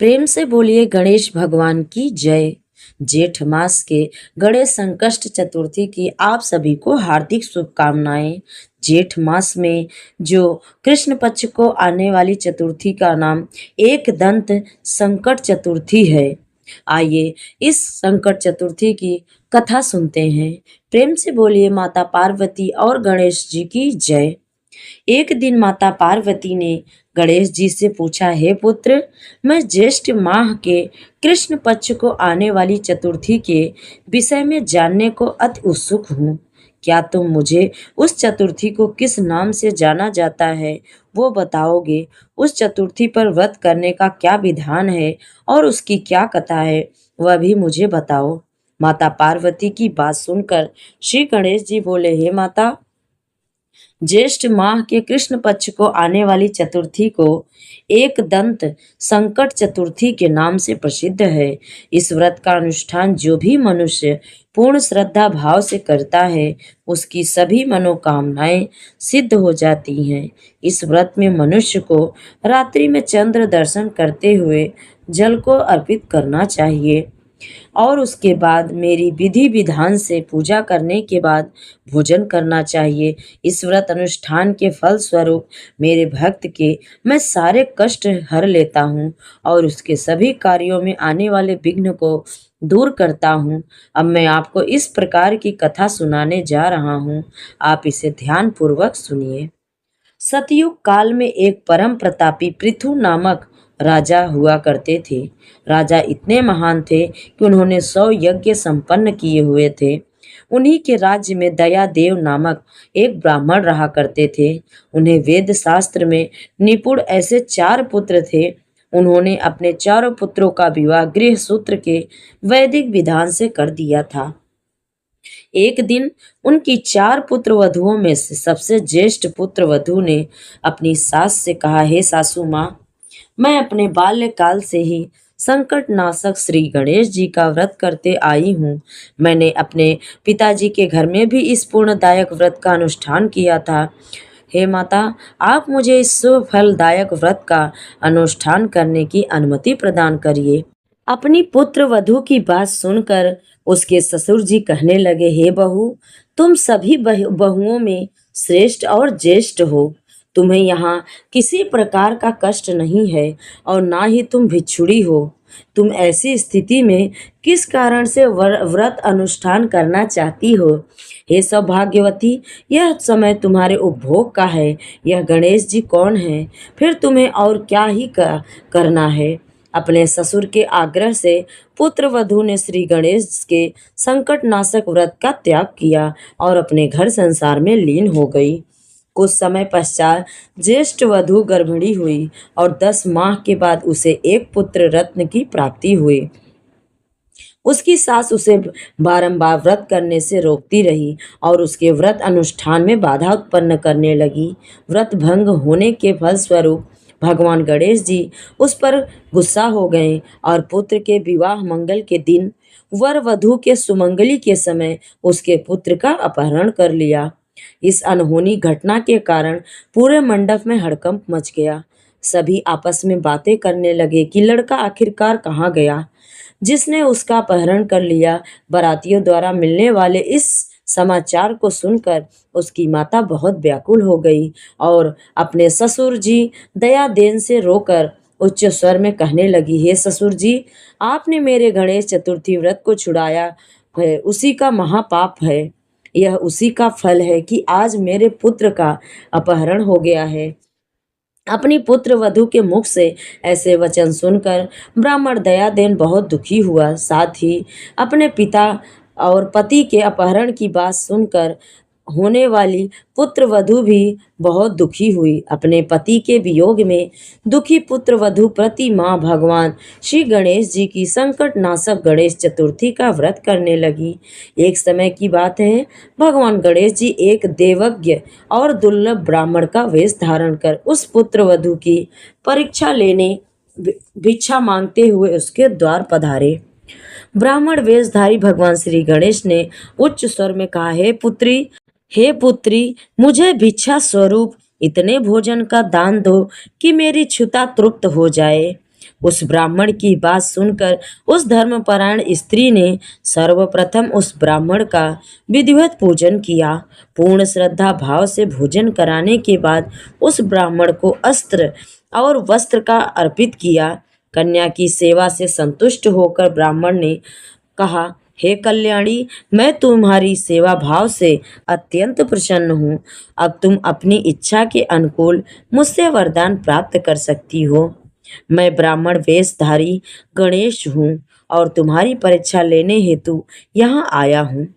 प्रेम से बोलिए गणेश भगवान की जय। जेठ मास के गणेश संकष्ट चतुर्थी की आप सभी को हार्दिक शुभकामनाएं। जेठ मास में जो कृष्ण पक्ष को आने वाली चतुर्थी का नाम एक दंत संकट चतुर्थी है। आइए इस संकट चतुर्थी की कथा सुनते हैं। प्रेम से बोलिए माता पार्वती और गणेश जी की जय। एक दिन माता पार्वती ने गणेश जी से पूछा, हे पुत्र, मैं ज्येष्ठ माह के कृष्ण पक्ष को आने वाली चतुर्थी के विषय में जानने को अति उत्सुक हूँ। क्या तुम मुझे उस चतुर्थी को किस नाम से जाना जाता है वो बताओगे? उस चतुर्थी पर व्रत करने का क्या विधान है और उसकी क्या कथा है वह भी मुझे बताओ। माता पार्वती की बात सुनकर श्री गणेश जी बोले, हे माता, ज्येष्ठ माह के कृष्ण पक्ष को आने वाली चतुर्थी को एक दंत संकट चतुर्थी के नाम से प्रसिद्ध है। इस व्रत का अनुष्ठान जो भी मनुष्य पूर्ण श्रद्धा भाव से करता है उसकी सभी मनोकामनाएं सिद्ध हो जाती हैं। इस व्रत में मनुष्य को रात्रि में चंद्र दर्शन करते हुए जल को अर्पित करना चाहिए और उसके बाद मेरी विधि विधान से पूजा करने के बाद भोजन करना चाहिए। इस व्रत अनुष्ठान के फल स्वरूप मेरे भक्त के मैं सारे कष्ट हर लेता हूँ और उसके सभी कार्यों में आने वाले विघ्न को दूर करता हूँ। अब मैं आपको इस प्रकार की कथा सुनाने जा रहा हूँ, आप इसे ध्यान पूर्वक सुनिए। सतयुग काल में एक परम प्रतापी पृथु नामक राजा हुआ करते थे। राजा इतने महान थे कि उन्होंने 100 यज्ञ संपन्न किए हुए थे। उन्हीं के राज्य में दया देव नामक एक ब्राह्मण रहा करते थे। उन्हें वेद शास्त्र में निपुण ऐसे 4 पुत्र थे। उन्होंने अपने चारों पुत्रों का विवाह गृह सूत्र के वैदिक विधान से कर दिया था। एक दिन उनकी 4 पुत्र वधुओं में से सबसे ज्येष्ठ पुत्र वधु ने अपनी सास से कहा, हे सासू माँ, मैं अपने बाल्यकाल से ही संकट नाशक श्री गणेश जी का व्रत करते आई हूँ। मैंने अपने पिताजी के घर में भी इस पुण्यदायक व्रत का अनुष्ठान किया था। हे माता, आप मुझे इस शुभ फलदायक व्रत का अनुष्ठान करने की अनुमति प्रदान करिए। अपनी पुत्र वधु की बात सुनकर उसके ससुर जी कहने लगे, हे बहू, तुम सभी बहुओं में श्रेष्ठ और ज्येष्ठ हो। तुम्हें यहाँ किसी प्रकार का कष्ट नहीं है और ना ही तुम भिक्षुड़ी हो। तुम ऐसी स्थिति में किस कारण से व्रत अनुष्ठान करना चाहती हो? हे सौभाग्यवती, यह समय तुम्हारे उपभोग का है। यह गणेश जी कौन है? फिर तुम्हें और क्या ही करना है? अपने ससुर के आग्रह से पुत्र वधु ने श्री गणेश के संकट नाशक व्रत का त्याग किया और अपने घर संसार में लीन हो गई। कुछ समय पश्चात ज्येष्ठ वधु गर्भिणी हुई और 10 माह के बाद उसे एक पुत्र रत्न की प्राप्ति हुई। उसकी सास उसे बारंबार व्रत करने से रोकती रही और उसके व्रत अनुष्ठान में बाधा उत्पन्न करने लगी। व्रत भंग होने के फलस्वरूप भगवान गणेश जी उस पर गुस्सा हो गए और पुत्र के विवाह मंगल के दिन वर वधु के सुमंगली के समय उसके पुत्र का अपहरण कर लिया। इस अनहोनी घटना के कारण पूरे मंडप में हड़कंप मच गया। सभी आपस में बातें करने लगे कि लड़का आखिरकार कहाँ गया जिसने उसका अपहरण कर लिया। बारातियों द्वारा मिलने वाले इस समाचार को सुनकर उसकी माता बहुत व्याकुल हो गई और अपने ससुर जी दया देन से रोकर उच्च स्वर में कहने लगी, हे ससुर जी, आपने मेरे गणेश चतुर्थी व्रत को छुड़ाया है, उसी का महापाप है। यह उसी का फल है कि आज मेरे पुत्र का अपहरण हो गया है। अपनी पुत्र वधु के मुख से ऐसे वचन सुनकर ब्राह्मण दयादेन बहुत दुखी हुआ। साथ ही अपने पिता और पति के अपहरण की बात सुनकर होने वाली पुत्र वधु भी बहुत दुखी हुई। अपने पति के वियोग में दुखी पुत्र वधु प्रति माह भगवान श्री गणेश जी की संकट नाशक गणेश चतुर्थी का व्रत करने लगी। एक समय की बात है, भगवान गणेश जी एक देवज्ञ और दुर्लभ ब्राह्मण का वेश धारण कर उस पुत्र वधु की परीक्षा लेने भिक्षा मांगते हुए उसके द्वार पधारे। ब्राह्मण वेशधारी भगवान श्री गणेश ने उच्च स्वर में कहा, हे पुत्री, मुझे भिक्षा स्वरूप इतने भोजन का दान दो कि मेरी क्षुधा तृप्त हो जाए। उस ब्राह्मण की बात सुनकर उस धर्मपरायण स्त्री ने सर्वप्रथम उस ब्राह्मण का विधिवत पूजन किया। पूर्ण श्रद्धा भाव से भोजन कराने के बाद उस ब्राह्मण को अस्त्र और वस्त्र का अर्पित किया। कन्या की सेवा से संतुष्ट होकर ब्राह्मण ने कहा, हे कल्याणी, मैं तुम्हारी सेवा भाव से अत्यंत प्रसन्न हूँ। अब तुम अपनी इच्छा के अनुकूल मुझसे वरदान प्राप्त कर सकती हो। मैं ब्राह्मण वेशधारी गणेश हूँ और तुम्हारी परीक्षा लेने हेतु यहाँ आया हूँ।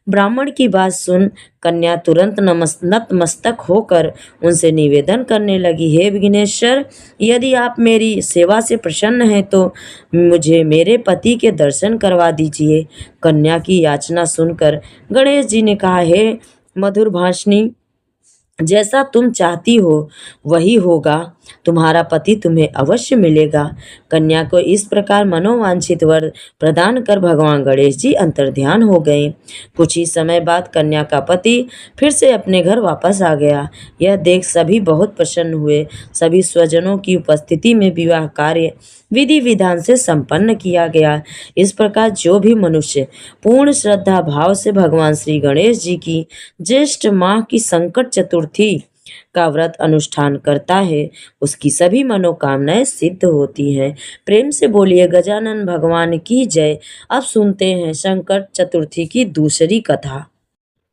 ब्राह्मण की बात सुन कन्या तुरंत नतमस्तक होकर उनसे निवेदन करने लगी, हे विघ्नेश्वर, यदि आप मेरी सेवा से प्रसन्न हैं तो मुझे मेरे पति के दर्शन करवा दीजिए। कन्या की याचना सुनकर गणेश जी ने कहा, हे मधुर भाषिणी, जैसा तुम चाहती हो वही होगा। तुम्हारा पति तुम्हें अवश्य मिलेगा। कन्या को इस प्रकार मनोवांछित वर प्रदान कर भगवान गणेश जी अंतर्ध्यान हो गए। कुछ ही समय बाद कन्या का पति फिर से अपने घर वापस आ गया। यह देख सभी बहुत प्रसन्न हुए। सभी स्वजनों की उपस्थिति में विवाह कार्य विधि विधान से संपन्न किया गया। इस प्रकार जो भी मनुष्य पूर्ण श्रद्धा भाव से भगवान श्री गणेश जी की ज्येष्ठ माह की संकट चतुर्थी का व्रत अनुष्ठान करता है, उसकी सभी मनोकामनाएं सिद्ध होती हैं। प्रेम से बोलिए गजानन भगवान की जय। अब सुनते हैं संकट चतुर्थी की दूसरी कथा।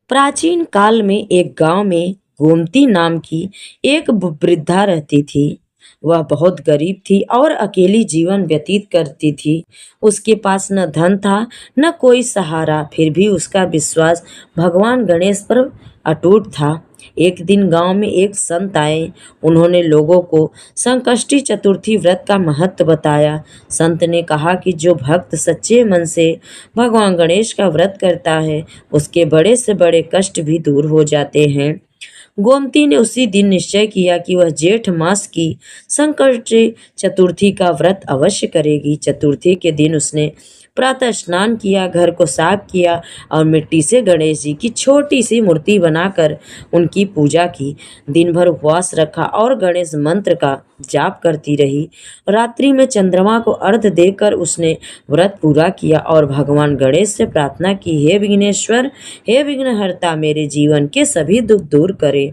प्राचीन काल में एक गांव में गोमती नाम की एक वृद्धा रहती थी। वह बहुत गरीब थी और अकेली जीवन व्यतीत करती थी। उसके पास न धन था न कोई सहारा, फिर भी उसका विश्वास भगवान गणेश पर अटूट था। एक दिन गांव में एक संत आए। उन्होंने लोगों को संकष्टी चतुर्थी व्रत का महत्व बताया। संत ने कहा कि जो भक्त सच्चे मन से भगवान गणेश का व्रत करता है, उसके बड़े से बड़े कष्ट भी दूर हो जाते हैं। गोमती ने उसी दिन निश्चय किया कि वह जेठ मास की संकष्टी चतुर्थी का व्रत अवश्य करेगी। चतुर्थी के दिन उसने प्रातः स्नान किया, घर को साफ किया और मिट्टी से गणेश जी की छोटी सी मूर्ति बनाकर उनकी पूजा की। दिन भर उपवास रखा और गणेश मंत्र का जाप करती रही। रात्रि में चंद्रमा को अर्घ्य देकर उसने व्रत पूरा किया और भगवान गणेश से प्रार्थना की, हे विघ्नेश्वर, हे विघ्नहर्ता, मेरे जीवन के सभी दुख दूर करे।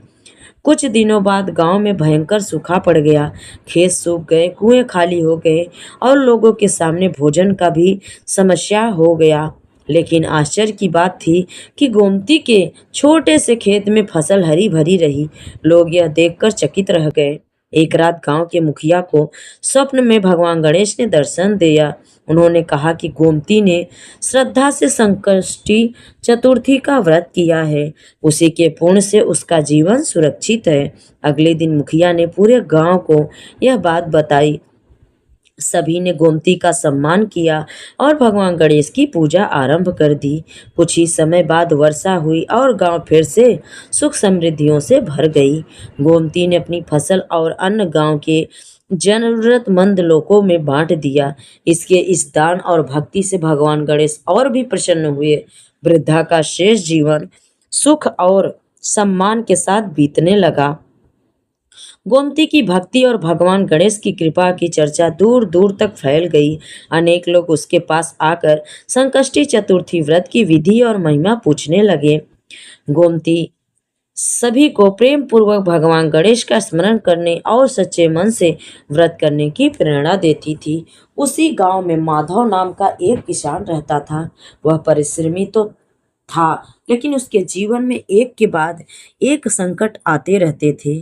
कुछ दिनों बाद गांव में भयंकर सूखा पड़ गया। खेत सूख गए, कुएं खाली हो गए और लोगों के सामने भोजन का भी समस्या हो गया। लेकिन आश्चर्य की बात थी कि गोमती के छोटे से खेत में फसल हरी भरी रही। लोग यह देखकर चकित रह गए। एक रात गांव के मुखिया को स्वप्न में भगवान गणेश ने दर्शन दिया। उन्होंने कहा कि गोमती ने श्रद्धा से संकष्टी चतुर्थी का व्रत किया है, उसी के पुण्य से उसका जीवन सुरक्षित है। अगले दिन मुखिया ने पूरे गांव को यह बात बताई। सभी ने गोमती का सम्मान किया और भगवान गणेश की पूजा आरंभ कर दी। कुछ ही समय बाद वर्षा हुई और गांव फिर से सुख समृद्धियों से भर गई। गोमती ने अपनी फसल और अन्न गांव के जरूरतमंद लोगों में बांट दिया। इसके इस दान और भक्ति से भगवान गणेश और भी प्रसन्न हुए। वृद्धा का शेष जीवन सुख और सम्मान के साथ बीतने लगा। गोमती की भक्ति और भगवान गणेश की कृपा की चर्चा दूर दूर तक फैल गई। अनेक लोग उसके पास आकर संकष्टी चतुर्थी व्रत की विधि और महिमा पूछने लगे। गोमती सभी को प्रेम पूर्वक भगवान गणेश का स्मरण करने और सच्चे मन से व्रत करने की प्रेरणा देती थी। उसी गांव में माधव नाम का एक किसान रहता था। वह परिश्रमी तो था, लेकिन उसके जीवन में एक के बाद एक संकट आते रहते थे।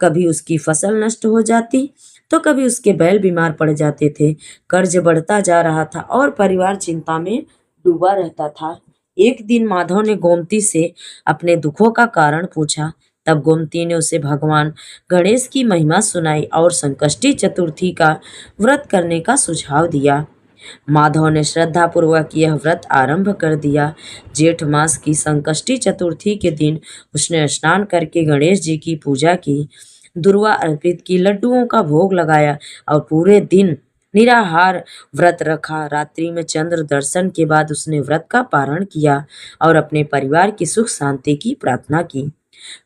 कभी उसकी फसल नष्ट हो जाती तो कभी उसके बैल बीमार पड़ जाते थे। कर्ज बढ़ता जा रहा था और परिवार चिंता में डूबा रहता था। एक दिन माधव ने गोमती से अपने दुखों का कारण पूछा। तब गोमती ने उसे भगवान गणेश की महिमा सुनाई और संकष्टी चतुर्थी का व्रत करने का सुझाव दिया। माधव ने श्रद्धा पूर्वक यह व्रत आरंभ कर दिया। जेठ मास की संकष्टी चतुर्थी के दिन उसने स्नान करके गणेश जी की पूजा की, दुर्वा अर्पित की, लड्डुओं का भोग लगाया और पूरे दिन निराहार व्रत रखा। रात्रि में चंद्र दर्शन के बाद उसने व्रत का पारण किया और अपने परिवार की सुख शांति की प्रार्थना की।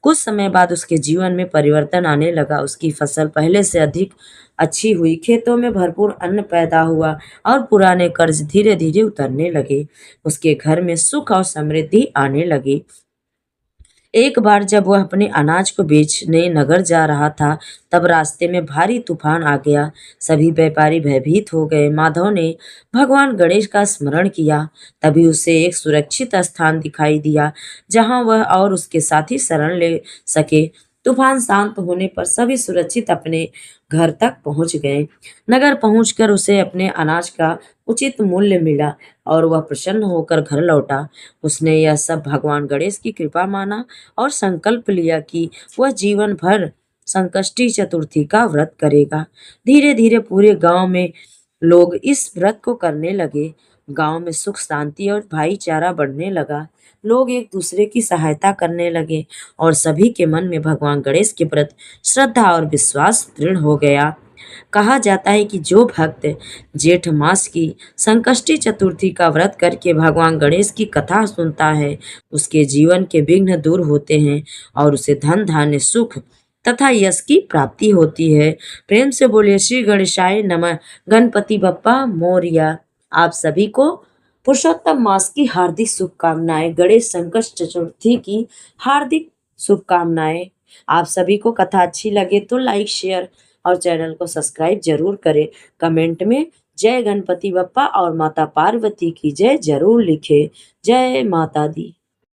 कुछ समय बाद उसके जीवन में परिवर्तन आने लगा। उसकी फसल पहले से अधिक अच्छी हुई, खेतों में भरपूर अन्न पैदा हुआ और पुराने कर्ज धीरे धीरे उतरने लगे। उसके घर में सुख और समृद्धि आने लगी। एक बार जब वह अपने अनाज को बेचने नगर जा रहा था, तब रास्ते में भारी तूफान आ गया। सभी व्यापारी भयभीत हो गए। माधव ने भगवान गणेश का स्मरण किया। तभी उसे एक सुरक्षित स्थान दिखाई दिया, जहां वह और उसके साथी शरण ले सके। तूफान शांत होने पर सभी सुरक्षित अपने घर तक पहुंच गए। नगर पहुंचकर उसे अपने अनाज का उचित मूल्य मिला और वह प्रसन्न होकर घर लौटा। उसने यह सब भगवान गणेश की कृपा माना और संकल्प लिया कि वह जीवन भर संकष्टी चतुर्थी का व्रत करेगा। धीरे धीरे पूरे गांव में लोग इस व्रत को करने लगे। गांव में सुख शांति और भाईचारा बढ़ने लगा। लोग एक दूसरे की सहायता करने लगे और सभी के मन में भगवान गणेश के प्रति श्रद्धा और विश्वास दृढ़ हो गया। कहा जाता है कि जो भक्त जेठ मास की संकष्टी चतुर्थी का व्रत करके भगवान गणेश की कथा सुनता है, उसके जीवन के विघ्न दूर होते हैं और उसे धन धान्य सुख तथा यश की प्राप्ति होती है। प्रेम से बोलिए श्री गणेशाय नमः। गणपति बप्पा मोरया। आप सभी को पुरुषोत्तम मास की हार्दिक शुभकामनाएं। गणेश संकष्ट चतुर्थी की हार्दिक शुभकामनाएं। आप सभी को कथा अच्छी लगे तो लाइक शेयर और चैनल को सब्सक्राइब जरूर करें। कमेंट में जय गणपति बप्पा और माता पार्वती की जय जरूर लिखें। जय माता दी।